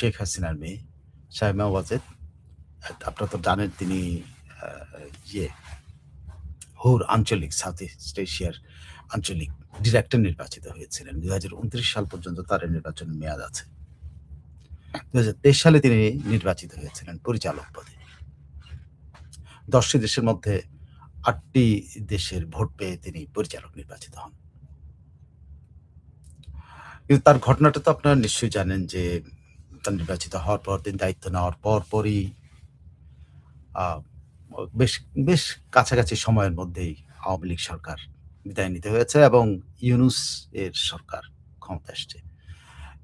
শেখ হাসিনার মেয়ে শায়মা ওয়াজেদ। আপনারা তো জানেন তিনি আ ইয়ে আঞ্চলিক সাউথ ইস্ট এশিয়ার আঞ্চলিক ডিরেক্টর নির্বাচিত হয়েছিলেন। ২০২৯ সাল পর্যন্ত তার নির্বাচনের মেয়াদ আছে। ২০২৩ সালে তিনি নির্বাচিত হয়েছিলেন পরিচালক পদে। ১০ টি দেশের মধ্যে ৮ টি দেশের ভোট পেয়ে তিনি পরিচালক নির্বাচিত হন। কিন্তু তার ঘটনাটা তো আপনারা নিশ্চয়ই জানেন যে তার নির্বাচিত হওয়ার পর তিনি দায়িত্ব নেওয়ার পরপরই আ বেশ বেশ কাছাকাছি সময়ের মধ্যেই আওয়ামী লীগ সরকার বিদায় নিতে হয়েছে এবং ইউনূস এর সরকার ক্ষমতায় আসছে।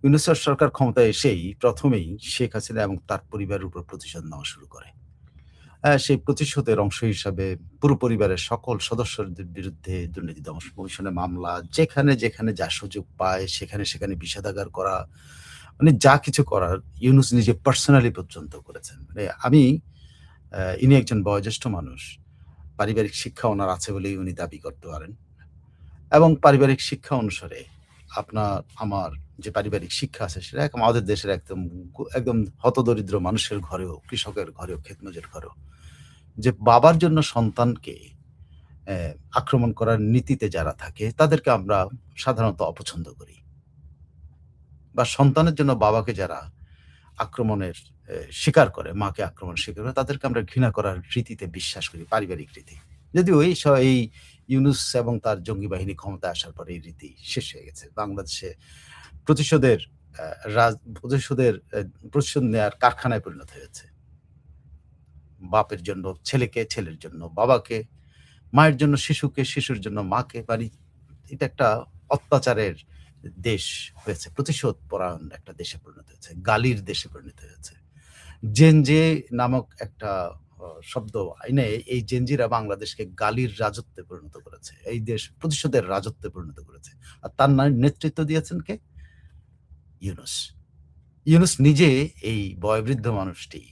ইউনূসের সরকার ক্ষমতায় এসেই ১ম এই শেখ হাসিনা এবং তার পরিবারের উপর প্রতিশোধ নেওয়া শুরু করে। সেই প্রতিশোধের অংশ হিসাবে পুরো পরিবারের সকল সদস্যদের বিরুদ্ধে দুর্নীতি দমন কমিশনে মামলা, যেখানে যা সুযোগ পায় সেখানে বিষেধাগার করা। মানে যা কিছু করার ইউনূস নিজে পার্সোনালি পর্যন্ত করেছেন। মানে ইনি একজন বয়োজ্যেষ্ঠ মানুষ। পারিবারিক শিক্ষা উনার আছে বলেই উনি দাবি করতে পারেন। এবং পারিবারিক শিক্ষা অনুসারে আপনার আমার যে পারিবারিক শিক্ষা আছে সেটা আমাদের দেশের একদম হতদরিদ্র মানুষের ঘরেও, কৃষকের ঘরেও, ক্ষেতমজুর ঘরেও যে বাবার জন্য সন্তানকে অ্যা আক্রমণ করার নীতিতে যারা থাকে তাদেরকে আমরা সাধারণত অপছন্দ করি। বা সন্তানের জন্য বাবাকে যারা আক্রমণের শিকার করে, মাকে আক্রমণের শিকার করে তাদেরকে আমরা ঘৃণা করার রীতিতে বিশ্বাস করি, পারিবারিক রীতি। যদিও এই ইউনূস এবং তার জঙ্গি বাহিনী ক্ষমতায় আসার পরে এই রীতি শেষ হয়ে গেছে। বাংলাদেশে প্রতিশোধের অ্যা রাজ প্রতিশোধের প্রতিশোধ নেয়ার কারখানায় পরিণত হয়েছে। বাপের জন্য ছেলেকে, ছেলের জন্য বাবাকে, মায়ের জন্য শিশুকে, শিশুর জন্য মাকে। এটা একটা অত্যাচারের দেশ হয়েছে। প্রতিশোধ পরায়ণ একটা দেশে পরিণত হয়েছে। গালির দেশে পরিণত হয়েছে। জেনজে নামক একটা শব্দ এনে এই জেনজিরা বাংলাদেশকে গালির রাজত্বে পরিণত করেছে। এই দেশ প্রতিশোধের রাজত্বে পরিণত করেছে। আর তার নেতৃত্ব দিয়েছেন কে? ইউনূস। ইউনূস নিজে এই বয়োবৃদ্ধ মানুষটি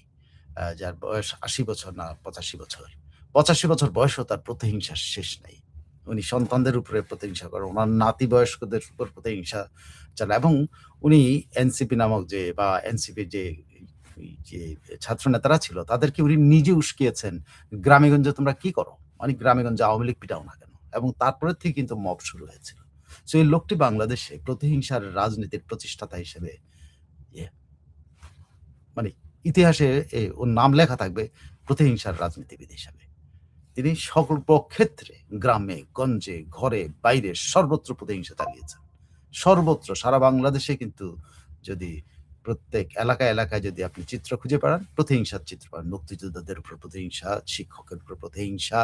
যার বয়স ৮০ বছর না ৮৫ বছর। ৮৫ বছর বয়সেও তার প্রতিহিংসার শেষ নাই। উনি সন্তানদের উপরে প্রতিহিংসা করেন। উনার নাতি বয়স্কদের উপর প্রতিহিংসা চালায় এবং উনি এনসিপি নামক বা এনসিপির যে ছাত্রনেতারা ছিল তাদেরকে উনি নিজে উস্কিয়েছেন। গ্রামে-গঞ্জে তোমরা কি করো? মানে গ্রামে-গঞ্জে আওয়ামী লীগ পিটাও না কেন? এবং তারপরের থেকে কিন্তু মব শুরু হয়েছিল। সো এই লোকটি বাংলাদেশে প্রতিহিংসার রাজনীতির প্রতিষ্ঠাতা হিসেবে ইয়ে মানে ইতিহাসে ওর নাম লেখা থাকবে প্রতিহিংসার রাজনীতিবিদ হিসাবে। তিনি সকল ক্ষেত্রে গ্রামে, গঞ্জে, ঘরে, বাইরে সর্বত্র প্রতিহিংসা চালিয়েছেন। সর্বত্র সারা বাংলাদেশে কিন্তু যদি প্রত্যেক এলাকায় যদি আপনি চিত্র খুঁজে পান, প্রতিহিংসার চিত্র পান। মুক্তিযোদ্ধাদের উপর প্রতিহিংসা, শিক্ষকের উপর প্রতিহিংসা,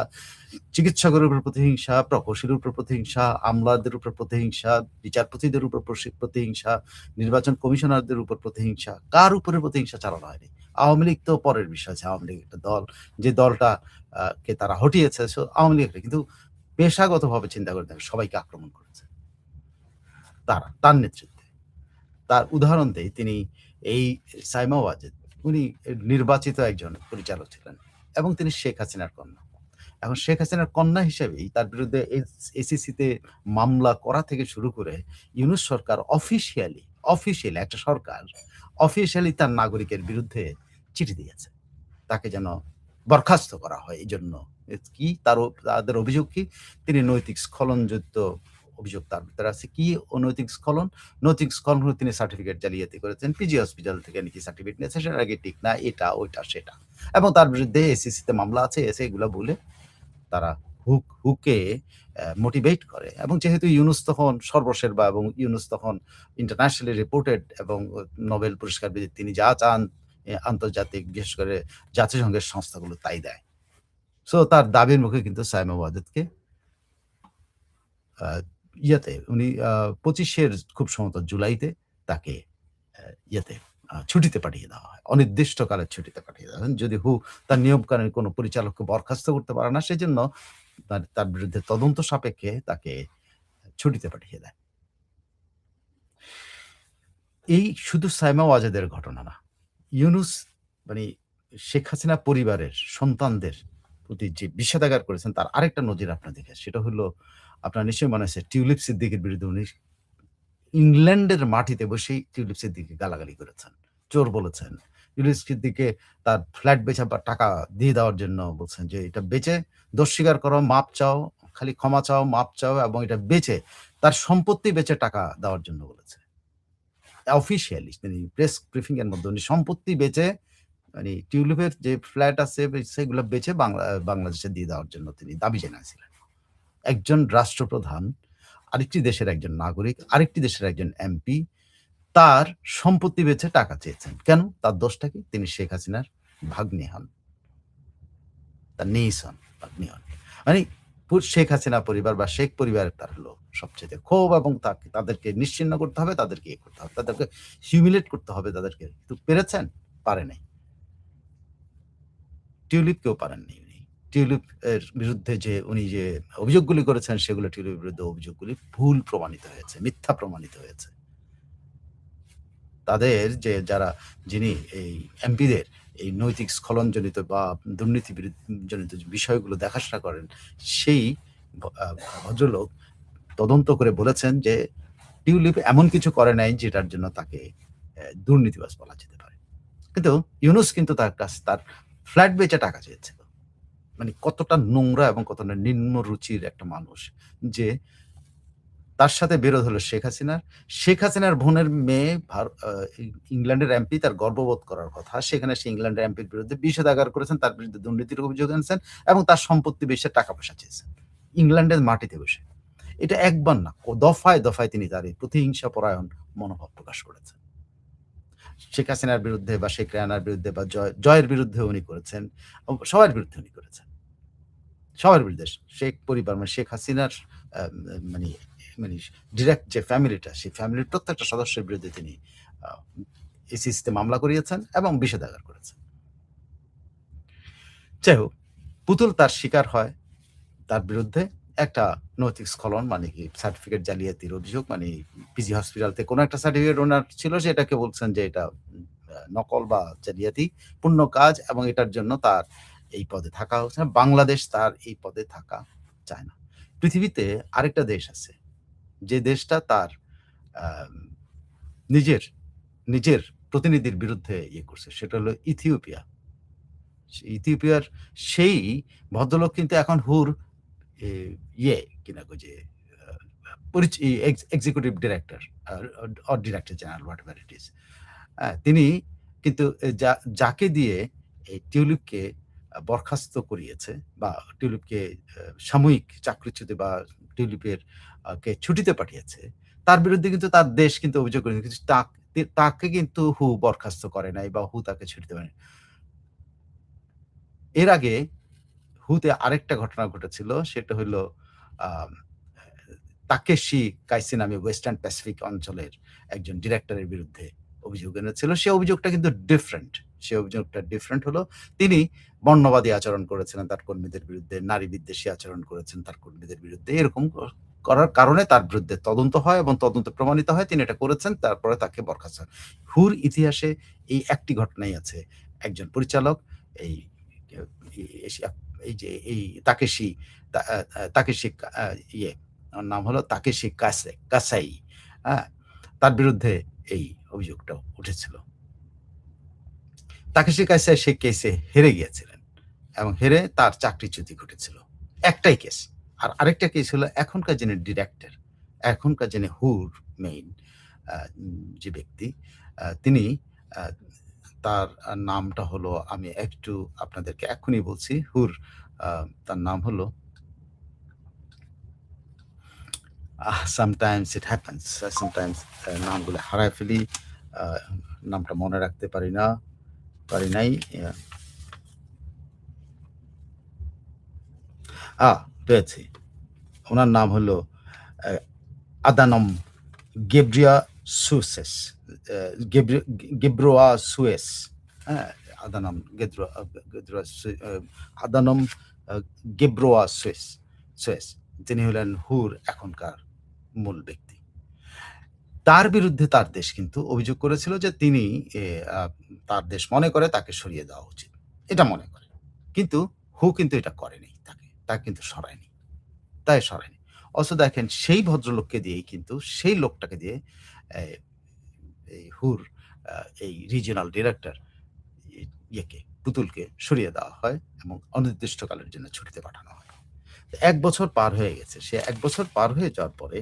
চিকিৎসকের উপর প্রতিহিংসা, প্রকৌশলীর উপর প্রতিহিংসা, আমলাদের উপর প্রতিহিংসা, বিচারপতিদের উপর প্রতিহিংসা, নির্বাচন কমিশনারদের উপর প্রতিহিংসা। কার উপরে প্রতিহিংসা চালানো হয়নি? আওয়ামী লীগ তো পরের বিষয় আছে। আওয়ামী লীগ একটা দল, যে দলটা কে তারা হটিয়েছে। আওয়ামী লীগ একটা কিন্তু পেশাগতভাবে চিন্তা করে দেখেন সবাইকে আক্রমণ করেছে। তার নেতৃত্বে। তার উদাহরণ দেই, তিনি এই সাইমা ওয়াজেদ উনি নির্বাচিত একজন পরিচালক ছিলেন এবং তিনি শেখ হাসিনার কন্যা। এখন শেখ হাসিনার কন্যা হিসেবেই তার বিরুদ্ধে এসিসিতে মামলা করা থেকে শুরু করে ইউনূস সরকার অফিসিয়ালি একটা সরকার অফিসিয়ালি তার নাগরিকের বিরুদ্ধে চিঠি দিয়েছে। তাকে যেন বরখাস্ত করা হয় এজন্য। তাদের অভিযোগ কি? তিনি নৈতিক স্খলনযুক্ত অভিযোগ তার ভিতরে আছে। কি অনৈতিক স্খলন? নৈতিক স্খলন হলো তিনি সার্টিফিকেট জালিয়াতি করেছেন। পিজি হসপিটাল থেকে নাকি সার্টিফিকেট নিয়েছে সেটা নাকি ঠিক না। এটা, ওইটা, সেটা। এবং তার বিরুদ্ধে এসিসিতে মামলা আছে। এসে এগুলা বলে তারা হুকে মোটিভেট করে এবং যেহেতু ইউনূস তখন সর্বসের্বা এবং ইউনূস তখন ইন্টারন্যাশনালি রিপোর্টেড এবং নোবেল পুরস্কার বিজয়ী, তিনি যা চান আন্তর্জাতিক বিশেষ করে জাতিসংঘের সংস্থাগুলো তাই দেয়। সো তার দাবির মুখে কিন্তু সাইমা ওয়াজেদকে আ উনি ২৫ এর খুব সম্ভবত জুলাইতে তাকে আ ইয়েতে ছুটিতে পাঠিয়ে দেওয়া হয়। অনির্দিষ্টকালের ছুটিতে পাঠিয়ে দেওয়া হয়। যদি তার নিয়মকানুন কোন পরিচালককে বরখাস্ত করতে পারে না সেজন্য তার বিরুদ্ধে তদন্ত সাপেক্ষে তাকে ছুটিতে পাঠিয়ে দেয়। এই শুধু সাইমা ওয়াজেদের ঘটনা না। ইউনূস মানে শেখ হাসিনা পরিবারের সন্তানদের প্রতি যে বিষেধাগার করেছেন তার আরেকটা নজির আপনাদেরকে। সেটা হলো আপনার নিশ্চয়ই মনে আছে টিউলিপ সিদ্দিকীর বিরুদ্ধে উনি ইংল্যান্ডের মাটিতে বসেই টিউলিপ সিদ্দিকীকে গালাগালি করেছেন। চোর বলেছেন। ইউনুস সিদ্দিককে তার ফ্ল্যাট বেচে বা টাকা দিয়ে দেওয়ার জন্য বলছেন যে, "এটা বেচে দোষ স্বীকার করো, মাপ চাও, খালি ক্ষমা চাও, মাপ চাও এবং এটা বেচে তার সম্পত্তি বেচে টাকা দেওয়ার জন্য বলেছে।" অফিসিয়ালি তিনি প্রেস ব্রিফিং এর মধ্যে উনি সম্পত্তি বেচে মানে টিউলিপের যে ফ্ল্যাট আছে সেগুলো বেচে বাংলাদেশে দিয়ে দেওয়ার জন্য তিনি দাবি জানিয়েছিলেন। একজন রাষ্ট্রপ্রধান, আরেকটি দেশের একজন নাগরিক, আরেকটি দেশের একজন এমপি তার সম্পত্তি বেচে টাকা চেয়েছেন। কেন? তার দোষটা কি? তিনি শেখ হাসিনার ভাগ্নে হন। তার নিইস হন, ভাগ্নি হন। মানে শেখ হাসিনা পরিবার বা শেখ পরিবারের তার হলো সবচাইতে ক্ষোভ এবং তাদেরকে নিশ্চিহ্ন করতে হবে, তাদেরকে করতে হবে। তাদেরকে হিউমিলিয়েট করতে হবে তাদেরকে। কিন্তু পেরেছেন? পারে নাই। টিউলিপকেও পারেননি উনি। টিউলিপ এর বিরুদ্ধে যে উনি যে অভিযোগগুলি করেছেন সেগুলো টিউলিপের বিরুদ্ধে অভিযোগগুলি ভুল প্রমাণিত হয়েছে, মিথ্যা প্রমাণিত হয়েছে। তাদের যে যিনি এই এমপিদের এই নৈতিক স্খলনজনিত বা দুর্নীতি জনিত যে বিষয়গুলো দেখাশোনা করেন, সেই ভদ্রলোক তদন্ত করে বলেছেন যে টিউলিপ এমন কিছু করে নাই যেটার জন্য তাকে দুর্নীতিবাজ বলা যেতে পারে। কিন্তু ইউনুস কিন্তু তার ফ্ল্যাট বেচে টাকা চেয়েছিল। মানে কতটা নোংরা এবং কতটা নিম্ন রুচির একটা মানুষ যে তার সাথে বিরোধ হলো শেখ হাসিনার। শেখ হাসিনার বোনের মেয়ে ইংল্যান্ডের এমপি তার গর্ববোধ করার কথা। সেখানে সে ইংল্যান্ডের এমপির বিরুদ্ধে বিষোদাগার করেছেন, তার বিরুদ্ধে দুর্নীতির অভিযোগ এনেছেন এবং তার সম্পত্তি বেচে টাকা-পয়সা চেয়েছেন। ইংল্যান্ডের মাটিতে বসে। এটা একবার না, দফায়, দফায় তিনি তার এই প্রতিহিংসা পরায়ণ মনোভাব প্রকাশ করেছেন। শেখ হাসিনার বিরুদ্ধে বা শেখ রেহানার বিরুদ্ধে বা জয়ের বিরুদ্ধে উনি করেছেন। সবার বিরুদ্ধে উনি করেছেন। সবার বিরুদ্ধে শেখ পরিবার মানে শেখ হাসিনার আ মানে মানে ডিরেক্ট যে ফ্যামিলিটা, সেই ফ্যামিলির প্রত্যেকটা সদস্যের বিরুদ্ধে তিনি আ ইসিসিতে মামলা করিয়েছেন এবং বিষোদ্গার করেছেন। যাই হোক, পুতুল তার শিকার হয়। তার বিরুদ্ধে একটা নৈতিক স্খলন মানে কি সার্টিফিকেট জালিয়াতির অভিযোগ মানে পিজি হসপিটালতে কোনো একটা সার্টিফিকেট উনার ছিল সেটাকে বলছেন যে এটা নকল বা জালিয়াতি পূর্ণ কাজ এবং এটার জন্য তার এই পদে থাকা হচ্ছে না। বাংলাদেশ তার এই পদে থাকা চায় না। পৃথিবীতে আরেকটা দেশ আছে যে দেশটা তার আম নিজের, নিজের প্রতিনিধির বিরুদ্ধে ইয়ে করছে সেটা হলো ইথিওপিয়া। ইথিওপিয়ার সেই ভদ্রলোক কিন্তু এখন এ ইয়ে কি না কই যে আ পরিচ ই এক্স এক্সিকিউটিভ ডিরেক্টর আর or director general whatever it is. তিনি কিন্তু যাকে দিয়ে এই টিউলিপকে বরখাস্ত করিয়েছে বা টিউলিপকে সাময়িক চাকরিচ্যুতি বা টিউলিপের কে ছুটিতে পাঠিয়েছে, তার বিরুদ্ধে কিন্তু তার দেশ কিন্তু অভিযোগ করেছে। কিন্তু তাকে কিন্তু হু বরখাস্ত করে নাই বা হু তাকে ছুটিতে পারেনি। এর আগে হুতে আরেকটা ঘটনা ঘটেছিল। সেটা হইলো আম তাকেশি কাইসি নামে ওয়েস্টার্ন প্যাসিফিক অঞ্চলের একজন ডিরেক্টরের বিরুদ্ধে অভিযোগ এনেছিল। সে অভিযোগটা কিন্তু ডিফারেন্ট। সে অভিযোগটা ডিফারেন্ট হলো তিনি বর্ণবাদী আচরণ করেছিলেন তার কর্মীদের বিরুদ্ধে, নারী বিদ্বেষী আচরণ করেছেন তার কর্মীদের বিরুদ্ধে। এরকম করার কারণে তার বিরুদ্ধে তদন্ত হয় এবং তদন্তে প্রমাণিত হয় তিনি এটা করেছেন। তারপরে তাকে বরখাস্ত হয়। হুর ইতিহাসে এই একটি ঘটনাই আছে। একজন পরিচালক এই এশিয়া এই যে এই তাকেশি তা আ আ তাকেশি আ ইয়ে ওর নাম হলো তাকেশি কাসাই। হ্যাঁ? তার বিরুদ্ধে এই অভিযোগটা উঠেছিল। তাকেশি কাসাই সেই কেসে হেরে গিয়েছিলেন এবং হেরে তার চাকরিচ্যুতি ঘটেছিল। একটাই কেস। আর আরেকটা কেস হলো এখনকার যিনি ডিরেক্টর, এখনকার যিনি হুর মেইন যে ব্যক্তি তিনি আ তার নামটা হলো আমি একটু আপনাদেরকে এক্ষুনি বলছি। আ তার নাম হলো sometimes it happens. Sometimes নামগুলো হারায় ফেলি। আ নামটা মনে রাখতে পারি নাই। ইয়া আ পেয়েছি। উনার নাম হলো অ্যা আদানম গেব্রিয়া সুসেস। অ্যা গেব্রোয়া সুয়েস। হ্যাঁ? আদানম গেদ্রোয়া আ গেদ্রোয়া সু আ আদানম আ গেব্রোয়া সুয়েস। তিনি হলেন হুর এখনকার মূল ব্যক্তি। তার বিরুদ্ধে তার দেশ কিন্তু অভিযোগ করেছিল যে তিনি এ আ তার দেশ মনে করে তাকে সরিয়ে দেওয়া উচিত। এটা মনে করে। কিন্তু হু কিন্তু এটা করেনি তাকে। তাকে কিন্তু সরায়নি। সরায়নি। অথচ দেখেন সেই ভদ্রলোককে দিয়েই কিন্তু সেই লোকটাকে দিয়ে এ এই হুর আ এই রিজিওনাল ডিরেক্টর পুতুলকে সরিয়ে দেওয়া হয় এবং অনির্দিষ্টকালের জন্য ছুটিতে পাঠানো হয়। ১ বছর পার হয়ে গেছে। সে ১ বছর পার হয়ে যাওয়ার পরে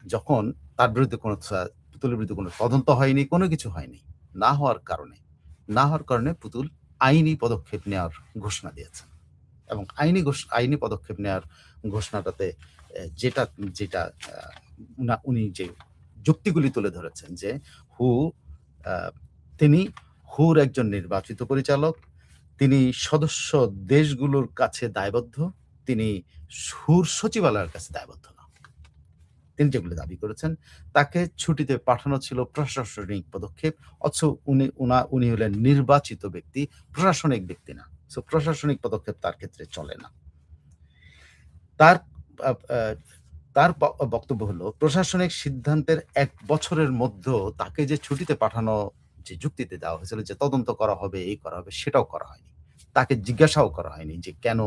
যখন তার বিরুদ্ধে পুতুলের বিরুদ্ধে কোনো তদন্ত হয়নি, কোনো কিছু হয়নি। না হওয়ার কারণে পুতুল আইনি পদক্ষেপ নেওয়ার ঘোষণা দিয়েছেন। এবং আইনি পদক্ষেপ নেওয়ার ঘোষণাটাতে যেটা যেটা আ উনি যে যুক্তিগুলি তুলে ধরেছেন যে হু আ তিনি হুর একজন নির্বাচিত পরিচালক। তিনি সদস্য দেশগুলোর কাছে দায়বদ্ধ। তিনি হুর সচিবালয়ের কাছে দায়বদ্ধ না। তিনি যেগুলো দাবি করেছেন, তাকে ছুটিতে পাঠানো ছিল প্রশাসনিক পদক্ষেপ। অথচ উনি হলেন নির্বাচিত ব্যক্তি, প্রশাসনিক ব্যক্তি না। সো প্রশাসনিক পদক্ষেপ তার ক্ষেত্রে চলে না। তার আ আ তার বক্তব্য হলো প্রশাসনিক সিদ্ধান্তের ১ বছরের মধ্যেও তাকে যে ছুটিতে পাঠানো যে যুক্তিতে দেওয়া হয়েছিল যে তদন্ত করা হবে, এই করা হবে সেটাও করা হয়নি। তাকে জিজ্ঞাসাও করা হয়নি যে কেন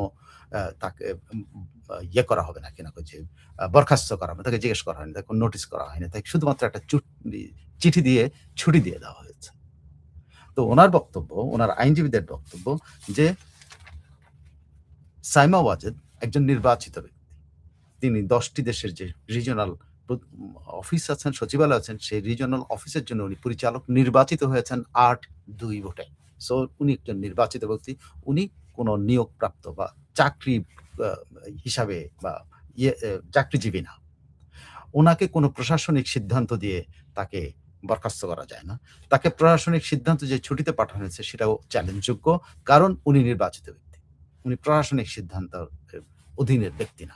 তাকে উম আ ইয়ে করা হবে না কিনা যে বরখাস্ত করা হবে। তাকে জিজ্ঞেস করা হয়নি। তাকে কোনো নোটিস করা হয়নি। তাকে শুধুমাত্র একটা চিঠি দিয়ে ছুটি দিয়ে দেওয়া হয়েছে। তো উনার বক্তব্য, উনার আইনজীবীদের বক্তব্য যে সাইমা ওয়াজেদ একজন নির্বাচিত ব্যক্তি। তিনি ১০ টি দেশের যে রিজিওনাল অফিস আছেন, সচিবালয় আছেন, সেই রিজিওনাল অফিসের জন্য উনি পরিচালক নির্বাচিত হয়েছেন ৮-২ ভোটে। সো উনি একজন নির্বাচিত ব্যক্তি। উনি কোন নিয়োগপ্রাপ্ত বা চাকরি আ হিসাবে বা চাকরিজীবী না। উনাকে কোন প্রশাসনিক সিদ্ধান্ত দিয়ে তাকে বরখাস্ত করা যায় না। তাকে প্রশাসনিক সিদ্ধান্ত যে ছুটিতে পাঠানো হয়েছে সেটাও চ্যালেঞ্জযোগ্য। কারণ উনি নির্বাচিত ব্যক্তি। উনি প্রশাসনিক সিদ্ধান্তের অধীনের ব্যক্তি না।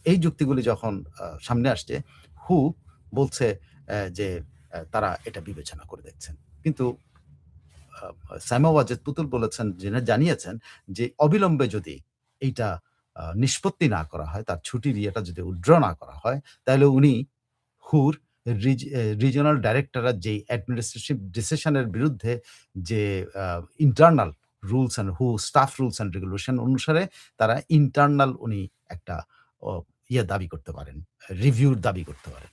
এই যুক্তিগুলি যখন সামনে আসছে, হু বলছে যে তারা এটা বিবেচনা করে দেখছেন। কিন্তু আ সাইমা ওয়াজেদ পুতুল বলেছেন জানিয়েছেন যে অবিলম্বে যদি এইটা নিষ্পত্তি না করা হয়, তার ছুটির ইয়েটা যদি উইথড্র না করা হয়, তাহলে উনি হুর রিজিওনাল ডাইরেক্টররা যেই অ্যাডমিনিস্ট্রেটিভ ডিসিশন এর বিরুদ্ধে যে আ internal rules and staff rules and regulation অনুসারে তারা ইন্টারনাল উনি একটা অ দাবি করতে পারেন, রিভিউর দাবি করতে পারেন।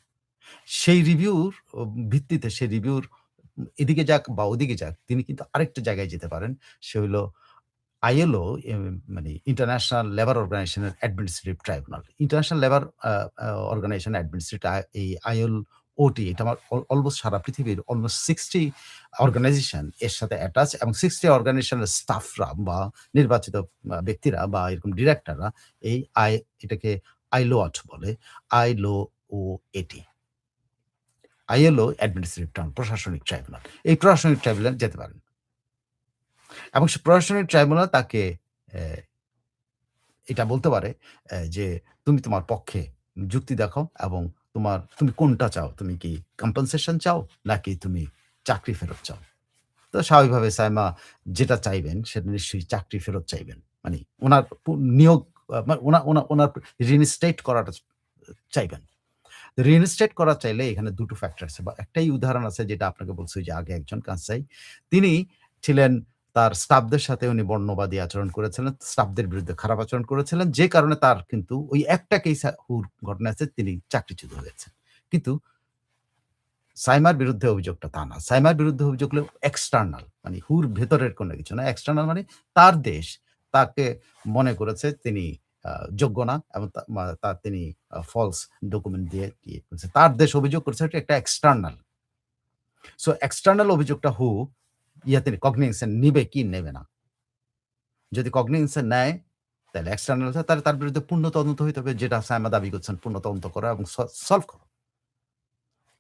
সেই রিভিউর ভিত্তিতে সেই রিভিউর এদিকে যাক বা ওদিকে যাক, তিনি কিন্তু আরেকটা জায়গায় যেতে পারেন। সে হইল আইএলও মানে ইন্টারন্যাশনাল লেবার অর্গানাইজেশনের administrative tribunal. International labour organisation administrate এই আইএলওটি এটা আমার অলমোস্ট সারা পৃথিবীর অলমোস্ট 60 অর্গানাইজেশন এর সাথে অ্যাটাচ এবং 60 অর্গানাইজেশনের স্টাফরা বা নির্বাচিত ব্যক্তিরা বা এরকম ডিরেক্টররা এই এটাকে আইলোয়াট বলে। আইলো ও এটি। আইএলও অ্যাডমিনিস্ট্রেটিভ প্রশাসনিক ট্রাইব্যুনাল। এই প্রশাসনিক ট্রাইব্যুনালে যেতে পারেন। এবং সে প্রশাসনিক ট্রাইব্যুনাল তাকে অ্যা এটা বলতে পারে যে, "তুমি তোমার পক্ষে যুক্তি দেখাও এবং তুমি কোনটা চাও? তুমি কি কম্পেনসেশন চাও? নাকি তুমি চাকরি ফেরত চাও?" তো স্বাভাবিকভাবে সাইমা যেটা চাইবেন সেটা নিশ্চয়ই চাকরি ফেরত চাইবেন। মানে উনার নিয়োগ মা উনা উনা উনার রিইনস্টেট করাটা চাইবেন। রিইনস্টেট করা চাইলে এখানে ২ টো ফ্যাক্টর আছে বা একটাই উদাহরণ আছে যেটা আপনাকে বলছি যে আগে একজন কানসাই। তিনি ছিলেন তার স্টাফদের সাথে উনি বর্ণবাদী আচরণ করেছিলেন। স্টাফদের বিরুদ্ধে খারাপ আচরণ করেছিলেন। যে কারণে তার কিন্তু ওই একটা কেস হুর ঘটনা আছে তিনি চাকরিচ্যুত হয়েছেন। কিন্তু সাইমার বিরুদ্ধে অভিযোগটা তা না। সাইমার বিরুদ্ধে অভিযোগ হলো এক্সটার্নাল মানে হুর ভেতরের কোনো কিছু না। এক্সটার্নাল মানে তার দেশ তাকে মনে করেছে তিনি যোগ্য না এবং তিনি ফলস ডকুমেন্ট দিয়ে করেছে। তার দেশ অভিযোগ করেছে এটা একটা এক্সটার্নাল। সো এক্সটার্নাল অভিযোগটা ইয়াতে কগনিজেন্স নিবে কি নেবে না। যদি কগনিজেন্স নেয় তাহলে এক্সটার্নাল তাহলে তার বিরুদ্ধে পূর্ণ তদন্ত হইতে হবে যেটা সাইমা দাবি করছেন পূর্ণ তদন্ত করা এবং সলভ করা।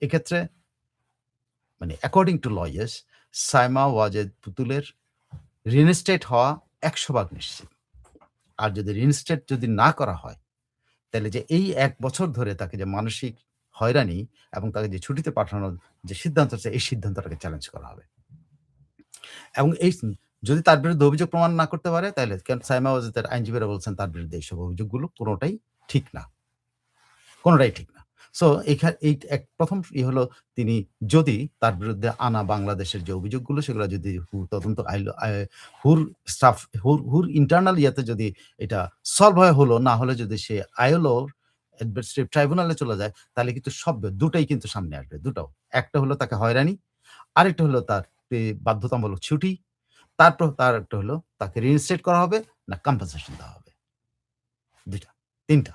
এক্ষেত্রে মানে according to lawyers Saima Wazed পুতুলের রিইনস্টেট হওয়া ১০০ ভাগ নিশ্চিত। আর যদি রিইনস্টেট যদি না করা হয়, তাহলে যে এই ১ বছর ধরে তাকে যে মানসিক হয়রানি এবং তাকে যে ছুটিতে পাঠানোর যে সিদ্ধান্ত আছে, এই সিদ্ধান্তটাকে চ্যালেঞ্জ করা হবে। এবং যদি তার বিরুদ্ধে অভিযোগ প্রমাণ না করতে পারে, তাইলে সাইমা ওয়াজেদের আইনজীবীরা বলছেন তার বিরুদ্ধে এইসব অভিযোগগুলো কোনটাই ঠিক না। কোনটাই ঠিক না। সো এই ১ম হলো তিনি যদি তার বিরুদ্ধে আনা বাংলাদেশের যে অভিযোগগুলো সেগুলো যদি তদন্ত হুর হুর ইন্টারনাল ইয়াতে যদি এটা সলভ হলো, না হলে যদি সে আইএলওর অ্যাডমিনিস্ট্রেটিভ ট্রাইব্যুনালে চলে যায়, তাহলে কিন্তু দুটাই কিন্তু সামনে আসবে। দুটাও। একটা হলো তাকে হয়রানি, আরেকটা হলো তাকে বাধ্যতামূলক ছুটি, তারপর তার একটা হলো তাকে রিইনস্টেট করা হবে না কম্পেনসেশন দেওয়া হবে। ২ টা, ৩ টা।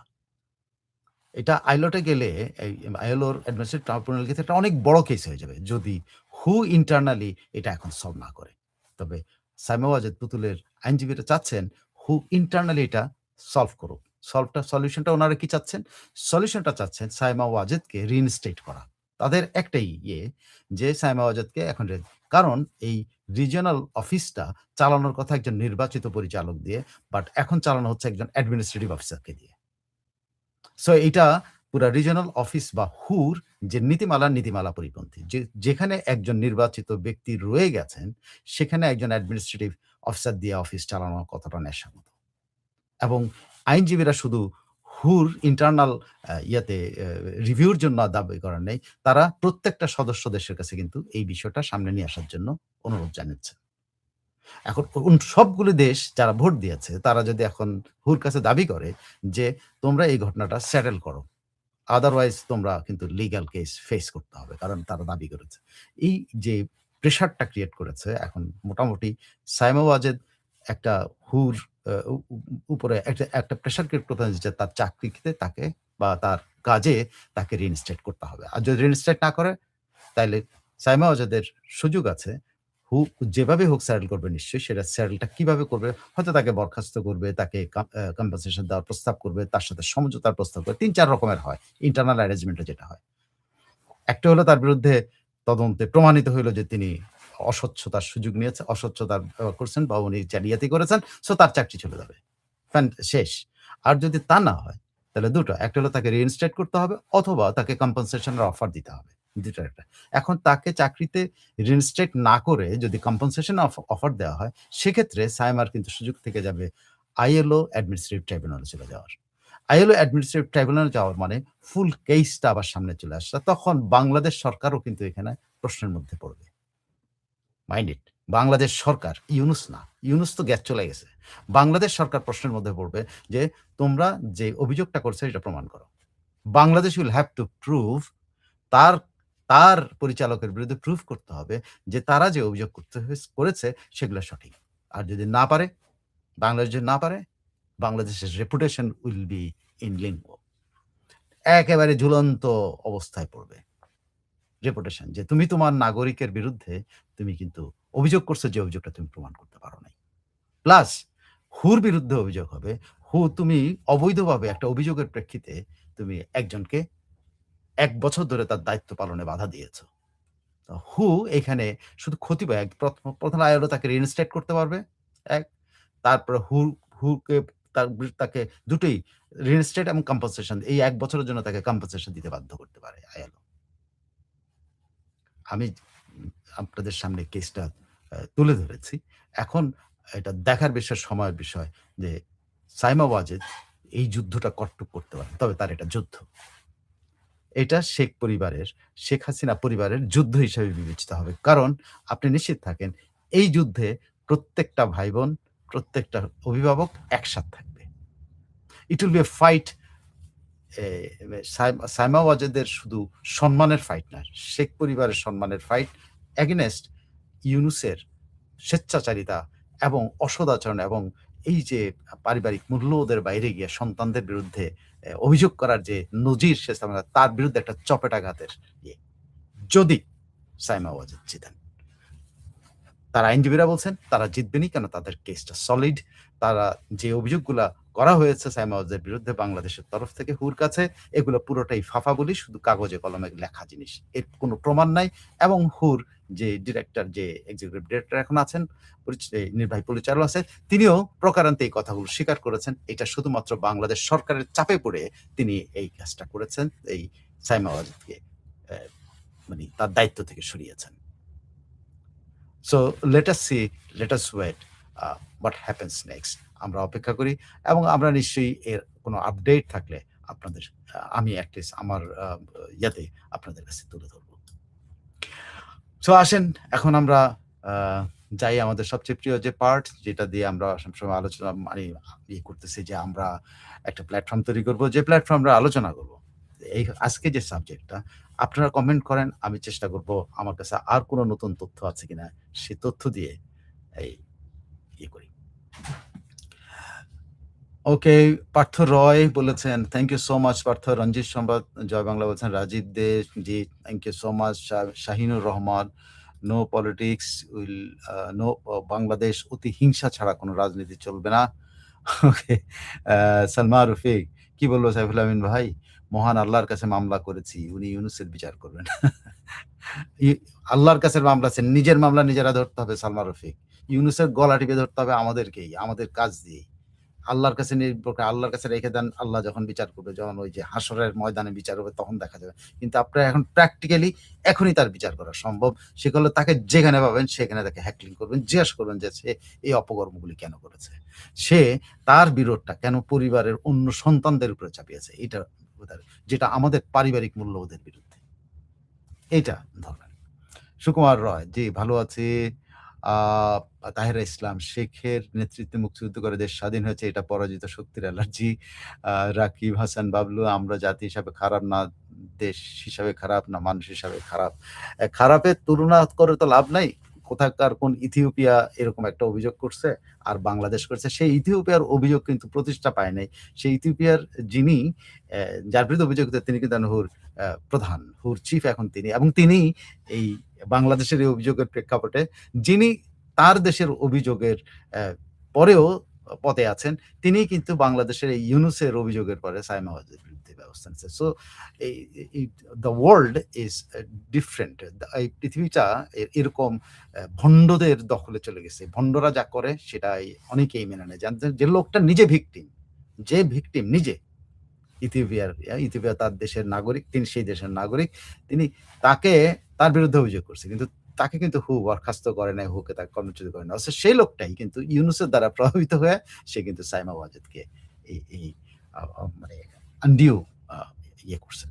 এটা আইলটে গেলে এই আইএলওর অ্যাডমিনিস্ট্রেটিভ ট্রাইব্যুনাল ক্ষেত্রে একটা অনেক বড় কেস হয়ে যাবে। যদি হু ইন্টারনালি এটা এখন সলভ না করে। তবে সাইমা ওয়াজেদ পুতুলের আইনজীবীরা চাচ্ছেন হু ইন্টারনালি এটা সলভ করুক। সলিউশনটা উনারা কি চাচ্ছেন? সলিউশনটা চাচ্ছেন সাইমা ওয়াজেদকে রিইনস্টেট করা। তাদের একটাই যে সাইমা ওয়াজেদকে এখন কারণ এই রিজিওনাল অফিসটা চালানোর কথা একজন নির্বাচিত পরিচালক দিয়ে, বাট এখন চালানো হচ্ছে একজন অ্যাডমিনিস্ট্রেটিভ অফিসারকে দিয়ে। সো এইটা পুরা রিজিওনাল অফিস বা হুর যে নীতিমালা পরিপন্থী। যেখানে একজন নির্বাচিত ব্যক্তি রয়ে গেছেন, সেখানে একজন অ্যাডমিনিস্ট্রেটিভ অফিসার দিয়ে অফিস চালানোর কতটা ন্যায়সঙ্গত। এবং আইনজীবীরা শুধু হুর ইন্টারনাল ইয়াতে রিভিউর জন্য দাবি করেন নাই। তারা প্রত্যেকটা সদস্য দেশের কাছে কিন্তু এই বিষয়টা সামনে নিয়ে আসার জন্য অনুরোধ জানাচ্ছে। এখন সবগুলো দেশ যারা ভোট দিয়েছে, তারা যদি এখন হুর কাছে দাবি করে যে, "তোমরা এই ঘটনাটা সেটেল করো।" আদারওয়াইজ তোমরা কিন্তু লিগ্যাল কেস ফেস করতে হবে। কারণ তারা দাবি করেছে। এই যে প্রেশারটা ক্রিয়েট করেছে এখন মোটামুটি সাইমা ওয়াজেদ একটা হুর আ উ উ উপরে একটা প্রেশার ক্রিয়েট করতে হবে যে তার চাকরিতে তাকে বা তার কাজে তাকে রিইনস্টেট করতে হবে। আর যদি রিইনস্টেট না করে তাইলে সাইমা ওয়াজেদের সুযোগ আছে। যেভাবে হোক সেটেল করবে নিশ্চয়ই। সেটা সেটেলটা কিভাবে করবে? হয়তো তাকে বরখাস্ত করবে, তাকে কম্পেনসেশন দেওয়ার প্রস্তাব করবে, তার সাথে সমঝোতার প্রস্তাব করবে। ৩-৪ রকমের হয়। ইন্টারনাল অ্যারেঞ্জমেন্ট এ যেটা হয়। একটা হলো তার বিরুদ্ধে তদন্তে প্রমাণিত হইল যে তিনি অস্বচ্ছতার সুযোগ নিয়েছে, অস্বচ্ছতা করছেন বা উনি জালিয়াতি করেছেন। সো তার চাকরি চলে যাবে। শেষ। আর যদি তা না হয়, তাহলে ২ টা। একটা হলো তাকে রিইনস্টেট করতে হবে অথবা তাকে কম্পেনসেশন এর অফার দিতে হবে। ২ টার একটা। এখন তাকে চাকরিতে রিইনস্টেট না করে যদি কম্পেনসেশন অফার দেওয়া হয়, সেক্ষেত্রে সাইমার কিন্তু সুযোগ থেকে যাবে আইএলও অ্যাডমিনিস্ট্রেটিভ ট্রাইব্যুনালে চলে যাওয়ার। আইএলও অ্যাডমিনিস্ট্রেটিভ ট্রাইব্যুনালে যাওয়ার মানে ফুল কেসটা আবার সামনে চলে আসছে। তখন বাংলাদেশ সরকারও কিন্তু এখানে প্রশ্নের মধ্যে পড়বে। Mind it. বাংলাদেশ সরকার, ইউনূস না। ইউনূস তো চলে গেছে। বাংলাদেশ সরকার প্রশ্নের মধ্যে পড়বে যে, "তোমরা যে অভিযোগটা করছো এটা প্রমাণ করো।" Bangladesh will have to prove তার তার পরিচালকের বিরুদ্ধে প্রুফ করতে হবে যে তারা যে অভিযোগ করেছে সেগুলো সঠিক। আর যদি না পারে, বাংলাদেশ যদি না পারে, বাংলাদেশের reputation will be in limbo. একেবারে ঝুলন্ত অবস্থায় পড়বে। রেপুটেশন যে তুমি তোমার নাগরিকের বিরুদ্ধে তুমি কিন্তু অভিযোগ করছো যে অভিযোগটা তুমি প্রমাণ করতে পারো নাই। প্লাস হুর বিরুদ্ধে অভিযোগ হবে। তুমি অবৈধভাবে একটা অভিযোগের প্রেক্ষিতে তুমি একজনকে ১ বছর ধরে তার দায়িত্ব পালনে বাধা দিয়েছ। হু এখানে শুধু ক্ষতি পায়। ১ম আইএলও তাকে রিইনস্টেট করতে পারবে ১। তারপরে হুকে তাকে দুটোই রিইনস্টেট এবং কম্পেনসেশন এই ১ বছরের জন্য তাকে কম্পেনসেশন দিতে বাধ্য করতে পারে আইএলও। আমি আপনাদের সামনে কেসটা তুলে ধরেছি। এখন এটা দেখার বিষয়, সময়ের বিষয় যে সাইমা ওয়াজেদ এই যুদ্ধটা কট্টুক করতে পারে। তবে তার এটা যুদ্ধ। এটা শেখ হাসিনা পরিবারের যুদ্ধ হিসেবে বিবেচিত হবে। কারণ আপনি নিশ্চিত থাকেন এই যুদ্ধে প্রত্যেকটা ভাই-বোন, প্রত্যেকটা অভিভাবক একসাথ থাকবে। It will be a fight এ সাইমা ওয়াজেদের শুধু সম্মানের ফাইট না, শেখ পরিবারের সম্মানের ফাইট এগেইনস্ট ইউনূসের স্বেচ্ছাচারিতা এবং অসদাচরণ এবং এই যে পারিবারিক মূল্যবোধের বাইরে গিয়ে সন্তানদের বিরুদ্ধে অভিযোগ করার যে নজির সে তার বিরুদ্ধে একটা চপেটাঘাতের ইয়ে। যদি সাইমা ওয়াজেদ জিতেন। তার আইনজীবীরা বলছেন তারা জিতবেনই কেন তাদের কেসটা সলিড। তারা যে অভিযোগগুলা করা হয়েছে সাইমা ওয়াজেদের বিরুদ্ধে বাংলাদেশের তরফ থেকে হুর কাছে এগুলো পুরোটাই ফাফা বলি, শুধু কাগজে কলমে লেখা জিনিস। এর কোনো প্রমাণ নাই এবং হুর যে ডিরেক্টর যে এক্সিকিউটিভ ডিরেক্টর এখন আছেন, নির্বাহী পরিচালক আছেন, তিনিও প্রকারান্তে এই কথাগুলো স্বীকার করেছেন। এটা শুধুমাত্র বাংলাদেশ সরকারের চাপে পড়ে তিনি এই কাজটা করেছেন। এই সাইমা ওয়াজেদকে অ্যা মানে তার দায়িত্ব থেকে সরিয়েছেন। So let us wait what happens next. আমরা অপেক্ষা করি এবং আমরা নিশ্চয়ই এর কোনো আপডেট থাকলে আপনাদের আমি এটলিস্ট আমার ইয়াতে আপনাদের কাছে তুলে ধরব। সো আসেন এখন আমরা আ যাই আমাদের সবচেয়ে প্রিয় যে পার্ট, যেটা দিয়ে আমরা সবসময় আলোচনা মানে করতেছি যে আমরা একটা প্ল্যাটফর্ম তৈরি করব, যে প্ল্যাটফর্মে আমরা আলোচনা করব। এই আজকে যে সাবজেক্টটা আপনারা কমেন্ট করেন, আমি চেষ্টা করব আমার কাছে আর কোন নতুন তথ্য আছে কিনা সে তথ্য দিয়ে এই করি। ওকে, পার্থ রয় বলেছেন, thank you so much Partha. Ranjit সংবাদ জয় বাংলা বলছেন, Rajib Dey ji thank you so much. Shahinur Rahman, no politics will no Bangladesh অতি হিংসা ছাড়া কোনো রাজনীতি চলবে না। ওকে, সালমা রফিক কি বলবো সাইফুল আমিন ভাই, মহান আল্লাহর কাছে মামলা করেছি, উনি ইউনূসের বিচার করবেন। আল্লাহর কাছে মামলা আছে, নিজের মামলা নিজেরা ধরতে হবে সালমা রফিক। ইউনূসের গলা টিপে ধরতে হবে আমাদেরকেই, আমাদের কাজ দিয়েই। আল্লাহর কাছে নির্ভর করে, আল্লাহর কাছে রেখে দেন, আল্লাহ যখন বিচার করবে, যখন ওই যে হাসরের ময়দানে বিচার হবে তখন দেখা যাবে। কিন্তু আপনারা এখন প্র্যাকটিক্যালি এখনই তার বিচার করা সম্ভব। সেগুলো তাকে যেখানে পাবেন সেখানে তাকে হ্যাকলিং করবেন, জিজ্ঞাসা করবেন যে সে এই অপকর্মগুলি কেন করেছে। সে তার বিরোধটা কেন পরিবারের অন্য সন্তানদের উপরে চাপিয়েছে। এটা যেটা আমাদের পারিবারিক মূল্যবোধের বিরুদ্ধে। এইটা ধরবেন। সুকুমার রয়, জি ভালো আছি। আ তাহেরা ইসলাম, শেখের নেতৃত্বে মুক্তিযুদ্ধ করে দেশ স্বাধীন হয়েছে, এটা পরাজিত শক্তির অ্যালার্জি। রাকিব হাসান বাবলু, আমরা জাতি হিসাবে খারাপ না, দেশ হিসাবে খারাপ না, মানুষ হিসাবে খারাপ। খারাপের তুলনা করে তো লাভ নাই। কোথাকার কোন ইথিওপিয়া এরকম একটা অভিযোগ করছে আর বাংলাদেশ করছে। সেই ইথিওপিয়ার অভিযোগ কিন্তু প্রতিষ্ঠা পায় নাই। সেই ইথিওপিয়ার যিনি যার বিরুদ্ধে অভিযোগ তিনি কিন্তু হুর প্রধান, হুর চিফ এখন তিনি, এবং তিনি এই বাংলাদেশের এই অভিযোগের প্রেক্ষাপটে যিনি তার দেশের অভিযোগের পরেও পদে আছেন, তিনিই কিন্তু বাংলাদেশের এই ইউনূসের অভিযোগের পরে সাইমা ওয়াজেদের বিরুদ্ধে ব্যবস্থা নিচ্ছে। সো এই দ্য ওয়ার্ল্ড ইজ ডিফারেন্ট। এই পৃথিবীটা এরকম ভণ্ডদের দখলে চলে গেছে। ভণ্ডরা যা করে সেটাই অনেকেই মেনে নেয়। যে লোকটা নিজে ভিকটিম, যে ভিকটিম নিজে ইথিওপিয়া তার দেশের নাগরিক, তিনি সেই দেশের নাগরিক। তিনি তার বিরুদ্ধে অভিযোগ করছে। কিন্তু তাকে কিন্তু হু বরখাস্ত করে নাই, হুকে তাকে কর্মচ্যুত করে নাই। অথচ সেই লোকটাই কিন্তু ইউনূসের দ্বারা প্রভাবিত হয়ে সে কিন্তু সাইমা ওয়াজেদকে এই এই মানে আনডিউ আ করছে।